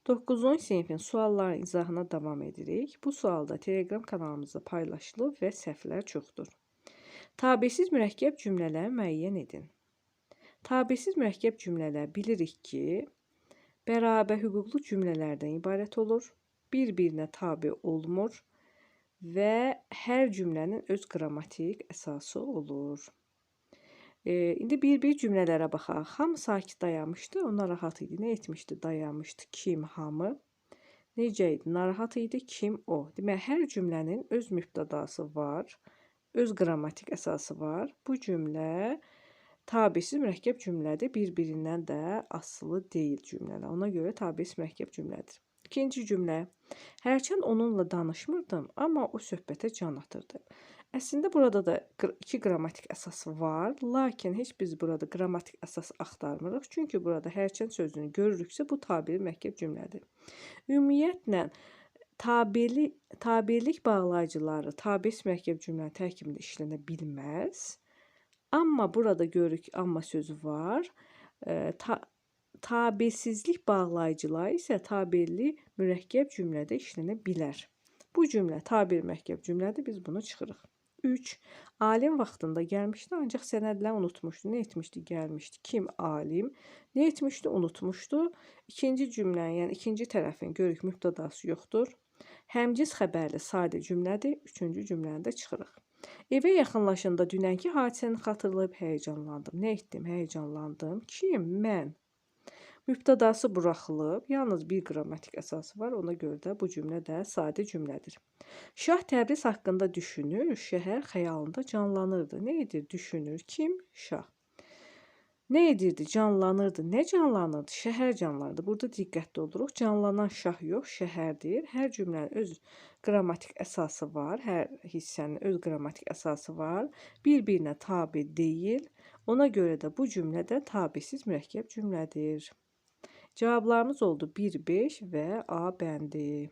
9-10 sinifin sualların izahına davam edirik. Bu sualda Telegram kanalımızda paylaşılıb və səhvlər çoxdur. Tabesiz mürəkkəb cümlələri müəyyən edin. Tabesiz mürəkkəb cümlələr bilirik ki, bərabər hüquqlu cümlələrdən ibarət olur, bir-birinə tabe olmur və hər cümlənin öz qrammatik əsası olur. İndi bir-bir cümlələrə baxaq. Hamı sakit dayanmışdı, o narahat idi. Nə etmişdi? Dayanmışdı. Kim? Hamı. Necə idi? Narahat idi. Kim? O. Demək, hər cümlənin öz mübtədası var, öz qrammatik əsası var. Bu cümlə tabesiz mürəkkəb cümlədir. Bir-birindən də asılı deyil cümlələr. Ona görə tabesiz mürəkkəb cümlədir. İkinci cümlə. Hərçənd onunla danışmırdım, amma o söhbətə can atırdı. Əslində burada da iki qrammatik əsas var, lakin heç biz burada qrammatik əsas axtarmırıq. Çünki burada hərçənd sözünü görürüksə, bu tabeli mürəkkəb cümlədir. Ümumiyyətlə, tabirlik bağlayıcıları tabesiz mürəkkəb cümlənin tərkibində işlənə bilməz. Amma burada görürük, amma sözü var. Tabesizlik bağlayıcıları isə tabirli mürəkkəb cümlədə işlənə bilər. Bu cümlə tabir mürəkkəb cümlədir, biz bunu çıxırıq. 3. Alim vaxtında gəlmişdi, ancaq sənədləri unutmuşdu. Nə etmişdi? Gəlmişdi. Kim? Alim. Nə etmişdi? Unutmuşdu. İkinci cümlənin, yəni ikinci tərəfin görürük mübtədası yoxdur. Həmciz xəbərli sadə cümlədir. Üçüncü cümləni də çıxırıq. Evə yaxınlaşanda dünənki hadisəni xatırlayıb həyəcanlandım. Nə etdim? Həyəcanlandım. Kim? Mən. Mübtədası buraxılıb, yalnız bir qrammatik əsası var, ona görə də bu cümlə də sadə cümlədir. Şah Təbriz haqqında düşünür, şəhər xəyalında canlanırdı. Nə edir? Düşünür. Kim? Şah. Nə edirdi? Canlanırdı. Nə canlanırdı? Şəhər canlanırdı. Burada diqqətli oluruq. Canlanan şah yox, şəhərdir. Hər cümlənin öz qrammatik əsası var. Hər hissənin öz qrammatik əsası var. Bir-birinə tabe deyil. Ona görə də bu cümlə də tabesiz mürəkkəb cümlədir. Cavablarımız oldu 1, 5 və A bəndi.